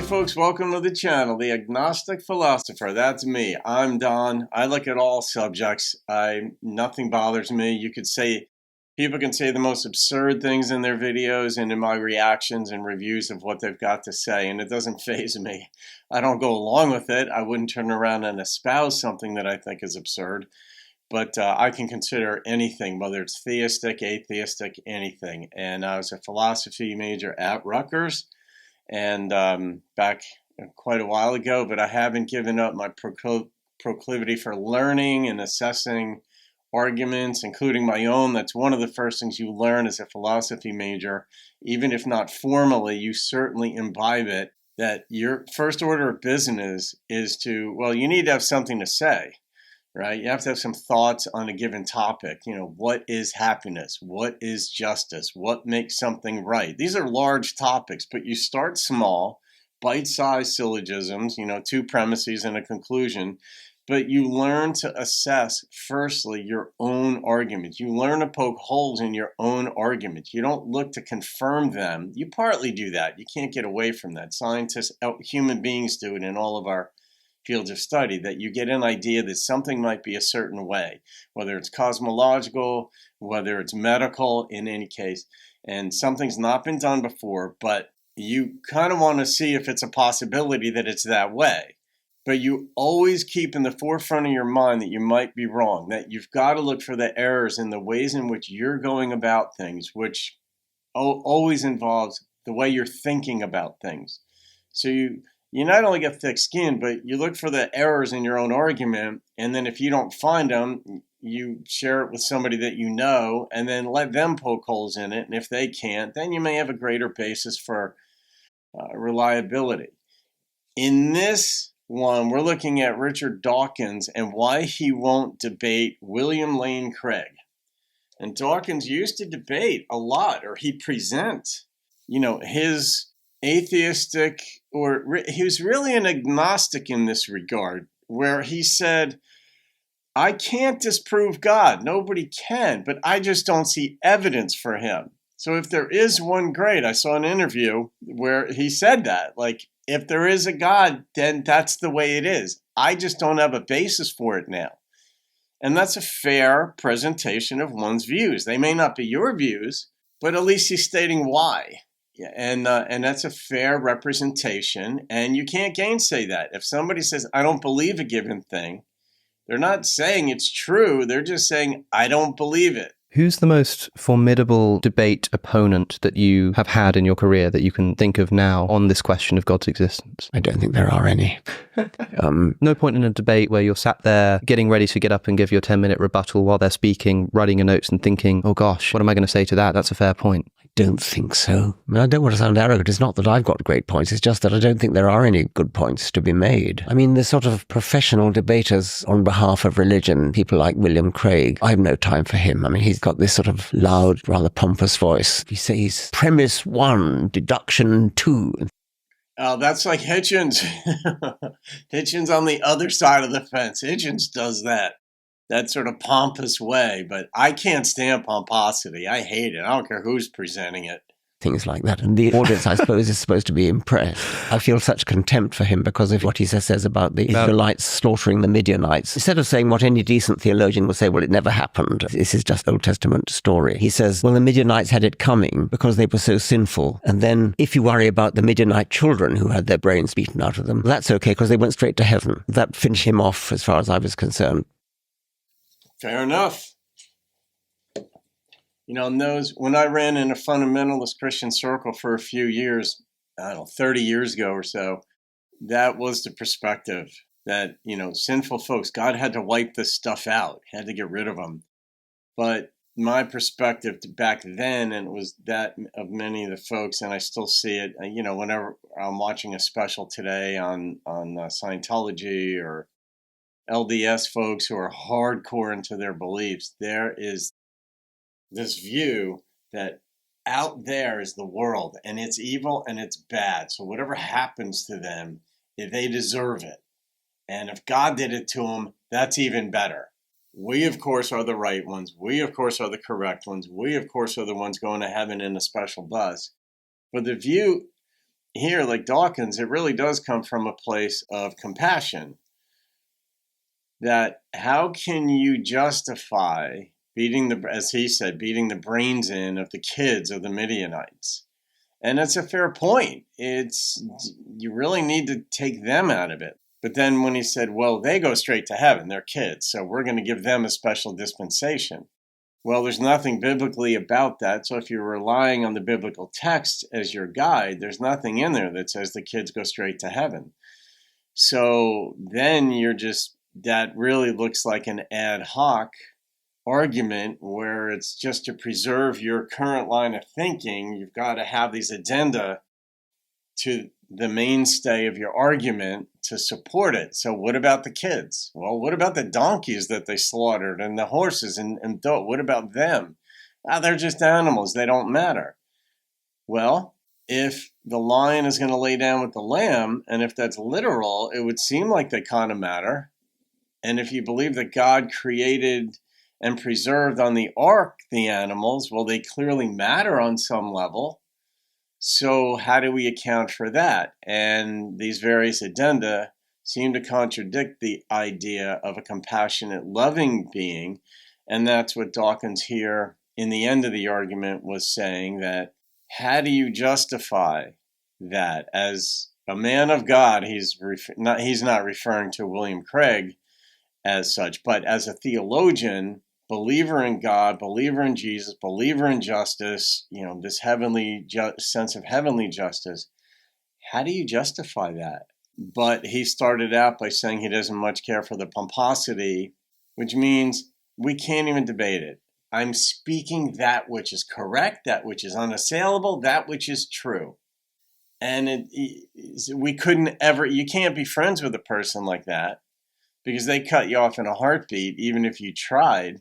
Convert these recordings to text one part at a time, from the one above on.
folks, welcome to the channel, The Agnostic Philosopher. That's me. I'm Don. I look at all subjects. Nothing bothers me. People can say the most absurd things in their videos and in my reactions and reviews of what they've got to say, and it doesn't faze me. I don't go along with it. I wouldn't turn around and espouse something that I think is absurd, but I can consider anything, whether it's theistic, atheistic, anything. And I was a philosophy major at Rutgers, and back quite a while ago, but I haven't given up my proclivity for learning and assessing arguments, including my own. That's one of the first things you learn as a philosophy major. Even if not formally, you certainly imbibe it, that your first order of business is you need to have something to say, right? You have to have some thoughts on a given topic. What is happiness? What is justice? What makes something right? These are large topics, but you start small, bite-sized syllogisms, 2 premises and a conclusion, but you learn to assess, firstly, your own arguments. You learn to poke holes in your own arguments. You don't look to confirm them. You partly do that. You can't get away from that. Scientists, human beings do it in all of our fields of study, that you get an idea that something might be a certain way, whether it's cosmological, whether it's medical, in any case, and something's not been done before, but you kind of want to see if it's a possibility that it's that way. But you always keep in the forefront of your mind that you might be wrong, that you've got to look for the errors in the ways in which you're going about things, which always involves the way you're thinking about things. So you not only get thick skin, but you look for the errors in your own argument, and then if you don't find them, you share it with somebody that you know, and then let them poke holes in it, and if they can't, then you may have a greater basis for reliability. In this one, we're looking at Richard Dawkins and why he won't debate William Lane Craig. And Dawkins used to debate a lot, or he'd present, his atheistic, or he was really an agnostic in this regard, where he said, I can't disprove God. Nobody can, but I just don't see evidence for him. So if there is one, great. I saw an interview where he said that, if there is a God, then that's the way it is. I just don't have a basis for it now. And that's a fair presentation of one's views. They may not be your views, but at least he's stating why. Yeah, and that's a fair representation, and you can't gainsay that. If somebody says, I don't believe a given thing, they're not saying it's true. They're just saying, I don't believe it. Who's the most formidable debate opponent that you have had in your career that you can think of now on this question of God's existence? I don't think there are any. No point in a debate where you're sat there getting ready to get up and give your 10-minute rebuttal while they're speaking, writing your notes and thinking, oh gosh, what am I going to say to that? That's a fair point. I don't think so. I don't want to sound arrogant. It's not that I've got great points. It's just that I don't think there are any good points to be made. The sort of professional debaters on behalf of religion, people like William Craig, I have no time for him. He's got this sort of loud, rather pompous voice. He says, premise 1, deduction 2. That's like Hitchens. Hitchens on the other side of the fence. Hitchens does that sort of pompous way, but I can't stand pomposity. I hate it. I don't care who's presenting it. Things like that. And the audience, I suppose, is supposed to be impressed. I feel such contempt for him because of what he says about the Israelites slaughtering the Midianites. Instead of saying what any decent theologian would say, well, it never happened. This is just Old Testament story. He says, well, the Midianites had it coming because they were so sinful. And then if you worry about the Midianite children who had their brains beaten out of them, that's okay because they went straight to heaven. That finished him off as far as I was concerned. Fair enough. When I ran in a fundamentalist Christian circle for a few years, 30 years ago or so, that was the perspective that, sinful folks, God had to wipe this stuff out, had to get rid of them. But my perspective back then, and it was that of many of the folks, and I still see it, whenever I'm watching a special today on Scientology or LDS folks who are hardcore into their beliefs, there is this view that out there is the world, and it's evil and it's bad. So whatever happens to them, they deserve it. And if God did it to them, that's even better. We, of course, are the right ones. We, of course, are the correct ones. We, of course, are the ones going to heaven in a special bus. But the view here, like Dawkins, it really does come from a place of compassion. That how can you justify as he said, beating the brains in of the kids of the Midianites? And it's a fair point. You really need to take them out of it. But then when he said, well, they go straight to heaven, they're kids, so we're going to give them a special dispensation. Well, there's nothing biblically about that. So if you're relying on the biblical text as your guide, there's nothing in there that says the kids go straight to heaven. So then that really looks like an ad hoc argument where it's just to preserve your current line of thinking. You've got to have these addenda to the mainstay of your argument to support it. So what about the kids? Well, what about the donkeys that they slaughtered and the horses and what about them? They're just animals. They don't matter. Well, if the lion is going to lay down with the lamb, and if that's literal, it would seem like they kind of matter. And if you believe that God created and preserved on the ark the animals, well, they clearly matter on some level. So how do we account for that? And these various addenda seem to contradict the idea of a compassionate, loving being. And that's what Dawkins here in the end of the argument was saying, that how do you justify that? As a man of God, he's not referring to William Craig as such, but as a theologian, believer in God, believer in Jesus, believer in justice, this heavenly sense of heavenly justice. How do you justify that? But he started out by saying he doesn't much care for the pomposity, which means we can't even debate it. I'm speaking that which is correct, that which is unassailable, that which is true. And you can't be friends with a person like that, because they cut you off in a heartbeat, even if you tried,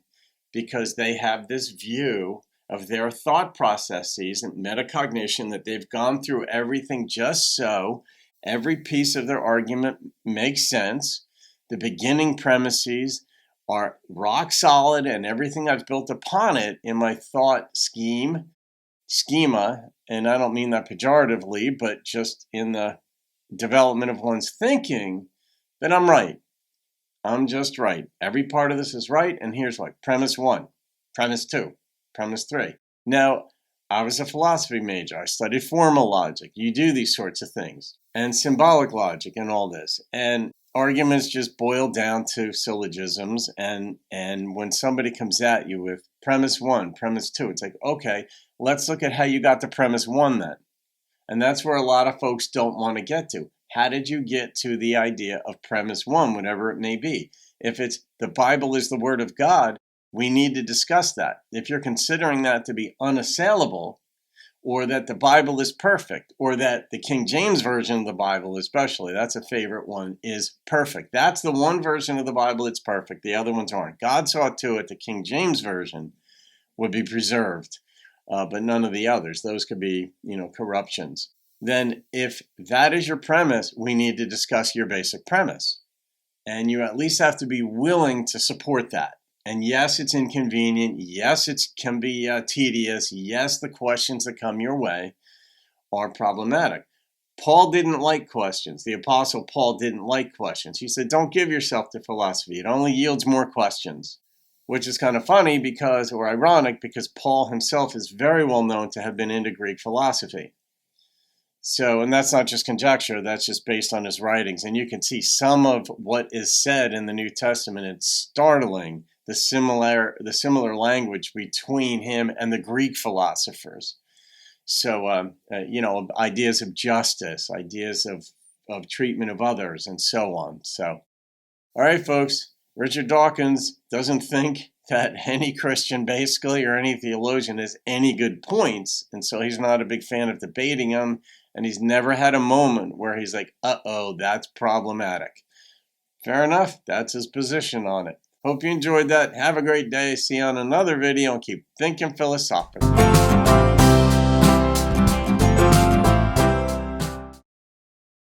because they have this view of their thought processes and metacognition that they've gone through everything just so. Every piece of their argument makes sense. The beginning premises are rock solid, and everything I've built upon it in my thought schema, and I don't mean that pejoratively, but just in the development of one's thinking, that I'm right. I'm just right. Every part of this is right, and here's what. Premise 1, premise 2, premise 3. Now, I was a philosophy major. I studied formal logic. You do these sorts of things. And symbolic logic and all this. And arguments just boil down to syllogisms. And when somebody comes at you with premise 1, premise 2, it's like, okay, let's look at how you got to premise 1 then. And that's where a lot of folks don't want to get to. How did you get to the idea of premise 1, whatever it may be? If it's the Bible is the Word of God, we need to discuss that. If you're considering that to be unassailable, or that the Bible is perfect, or that the King James Version of the Bible especially, that's a favorite one, is perfect. That's the one version of the Bible that's perfect. The other ones aren't. God saw to it the King James Version would be preserved, but none of the others. Those could be, corruptions. Then if that is your premise, we need to discuss your basic premise. And you at least have to be willing to support that. And yes, it's inconvenient. Yes, it can be tedious. Yes, the questions that come your way are problematic. Paul didn't like questions. The Apostle Paul didn't like questions. He said, don't give yourself to philosophy. It only yields more questions, which is kind of funny or ironic, because Paul himself is very well known to have been into Greek philosophy. So, and that's not just conjecture, that's just based on his writings. And you can see some of what is said in the New Testament. It's startling, the similar language between him and the Greek philosophers. So, ideas of justice, ideas of treatment of others, and so on. So, all right, folks, Richard Dawkins doesn't think that any Christian basically or any theologian has any good points. And so he's not a big fan of debating them. And he's never had a moment where he's like, uh-oh, that's problematic. Fair enough. That's his position on it. Hope you enjoyed that. Have a great day. See you on another video and keep thinking philosophically.